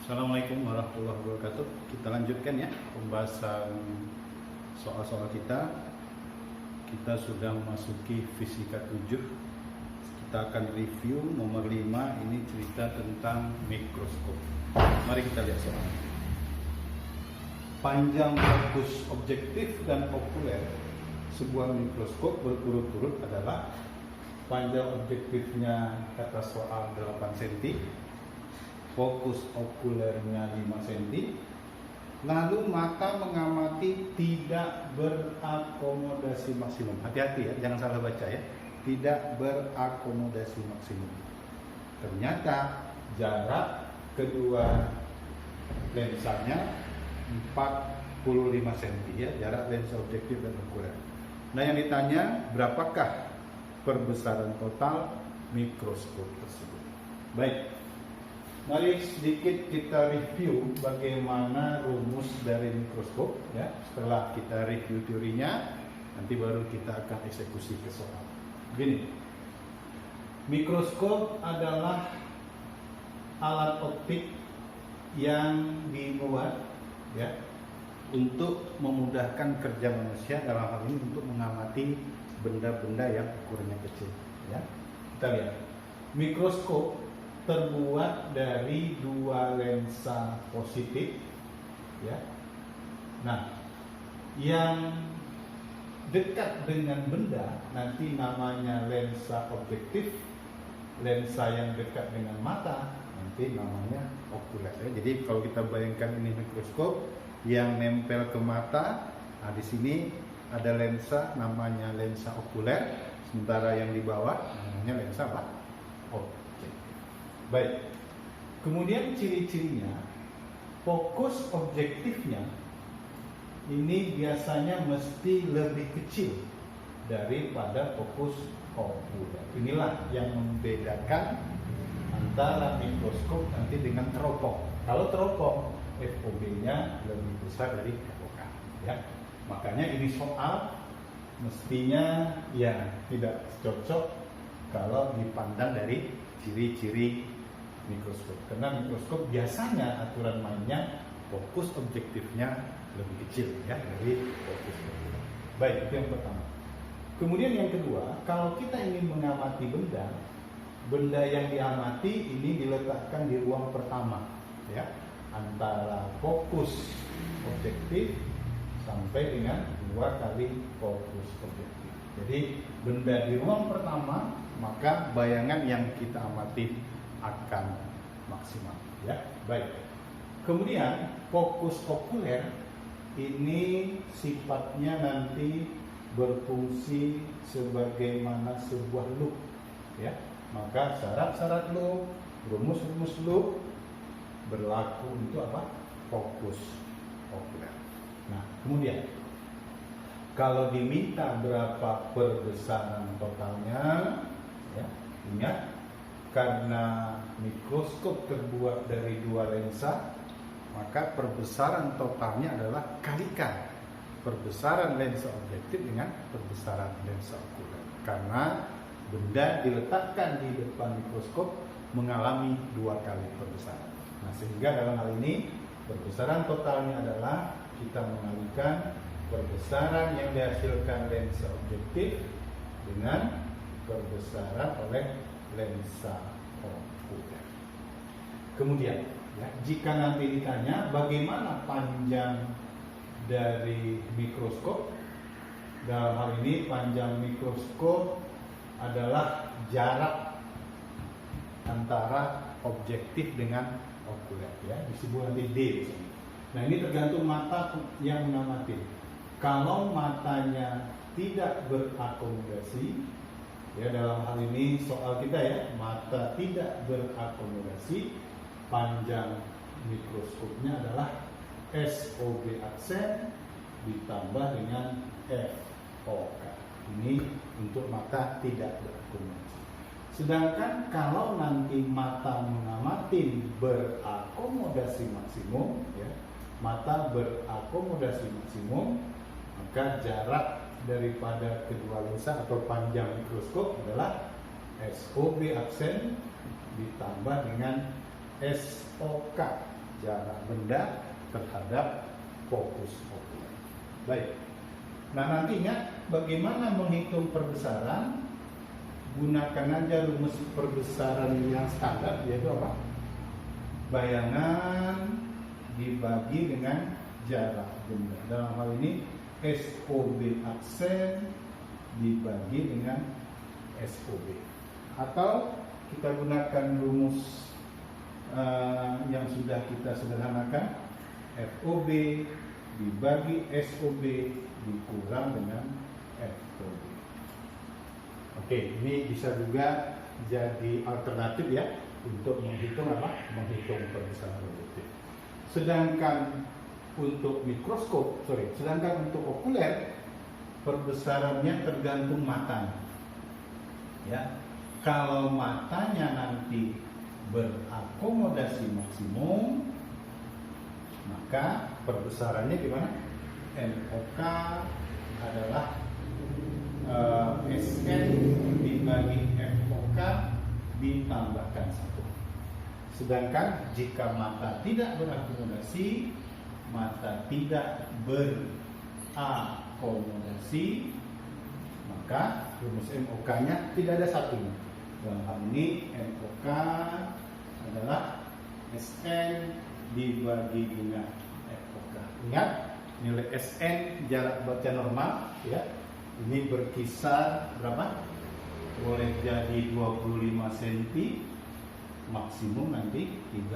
Assalamualaikum warahmatullahi wabarakatuh. Kita lanjutkan ya pembahasan soal-soal kita. Kita sudah memasuki fisika 7. Kita akan review nomor 5. Ini cerita tentang mikroskop. Mari kita lihat soalnya. Panjang fokus objektif dan okuler sebuah mikroskop berturut-turut adalah panjang objektifnya kata soal 8 cm, fokus okulernya 5 cm, lalu mata mengamati tidak berakomodasi maksimum. Hati-hati ya, jangan salah baca ya. Tidak berakomodasi maksimum. Ternyata jarak kedua lensanya 45 cm ya, jarak lensa objektif dan okuler. Nah, yang ditanya berapakah perbesaran total mikroskop tersebut. Baik. Mari sedikit kita review bagaimana rumus dari mikroskop ya. Setelah kita review teorinya, nanti baru kita akan eksekusi ke soal. Begini. Mikroskop adalah alat optik yang dibuat ya untuk memudahkan kerja manusia, dalam hal ini untuk mengamati benda-benda yang ukurannya kecil ya. Kita lihat. Mikroskop terbuat dari dua lensa positif ya. Nah, yang dekat dengan benda nanti namanya lensa objektif, lensa yang dekat dengan mata nanti namanya okuler ya. Jadi kalau kita bayangkan ini mikroskop yang nempel ke mata, nah di sini ada lensa namanya lensa okuler, sementara yang di bawah namanya lensa apa? Baik, kemudian ciri-cirinya, fokus objektifnya ini biasanya mesti lebih kecil daripada fokus okuler. Inilah yang membedakan antara mikroskop nanti dengan teropong. Kalau teropong, FOB-nya lebih besar dari FOK. Ya, makanya ini soal mestinya ya tidak cocok kalau dipandang dari ciri-ciri mikroskop, karena mikroskop biasanya aturan mainnya fokus objektifnya lebih kecil ya dari fokus okuler. Baik, itu yang pertama. Kemudian yang kedua, kalau kita ingin mengamati benda yang diamati ini diletakkan di ruang pertama ya, antara fokus objektif sampai dengan 2 kali fokus objektif. Jadi benda di ruang pertama, maka bayangan yang kita amati akan maksimal ya. Baik. Kemudian fokus okuler ini sifatnya nanti berfungsi sebagaimana sebuah loop ya. Maka syarat-syarat loop, rumus-rumus loop berlaku untuk apa? Fokus okuler. Nah, kemudian kalau diminta berapa perbesaran totalnya ya, ingat karena mikroskop terbuat dari 2 lensa, maka perbesaran totalnya adalah kalikan perbesaran lensa objektif dengan perbesaran lensa okuler. Karena benda diletakkan di depan mikroskop mengalami 2 kali perbesaran. Nah, sehingga dalam hal ini perbesaran totalnya adalah kita mengalikan perbesaran yang dihasilkan lensa objektif dengan perbesaran oleh lensa okuler. Kemudian ya, jika nanti ditanya bagaimana panjang dari mikroskop, dalam hal ini panjang mikroskop adalah jarak antara objektif dengan okuler ya, disebut nanti D. Nah, ini tergantung mata yang mengamati. Kalau matanya tidak berakomodasi ya, dalam hal ini soal kita ya, mata tidak berakomodasi, panjang mikroskopnya adalah SOB aksen ditambah dengan FOK. Ini untuk mata tidak berakomodasi. Sedangkan kalau nanti mata mengamati berakomodasi maksimum ya, mata berakomodasi maksimum, maka jarak daripada kedua lensa atau panjang mikroskop adalah SOB aksen ditambah dengan SOK jarak benda terhadap fokus okuler. Baik. Nah, nantinya bagaimana menghitung perbesaran? Gunakan aja rumus perbesaran yang standar, yaitu apa? Bayangan dibagi dengan jarak benda. Dalam hal ini SOB aksen dibagi dengan SOB. Atau kita gunakan rumus yang sudah kita sederhanakan, FOB dibagi SOB dikurang dengan FOB. Oke, ini bisa juga jadi alternatif ya untuk menghitung apa? Menghitung perbesaran objektif. Sedangkan untuk sedangkan untuk okuler perbesarannya tergantung matanya. Ya, kalau matanya nanti berakomodasi maksimum, maka perbesarannya gimana? MOK adalah SN dibagi FOK ditambahkan 1. Sedangkan jika mata tidak berakomodasi, mata tidak berakomodasi, maka rumus MOK-nya tidak ada 1. Dalam hal ini MOK adalah SN dibagi dengan FOK. Ingat, nilai SN jarak baca normal ya. Ini berkisar berapa? Boleh jadi 25 cm, maksimum nanti 30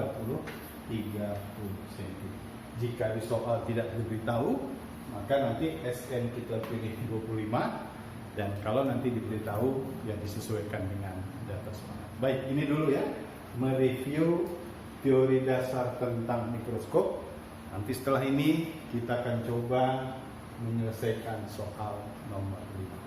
cm. Jika di soal tidak diberitahu, maka nanti SN kita pilih 25, dan kalau nanti diberitahu ya disesuaikan dengan data soal. Baik, ini dulu ya, mereview teori dasar tentang mikroskop. Nanti setelah ini kita akan coba menyelesaikan soal nomor 5.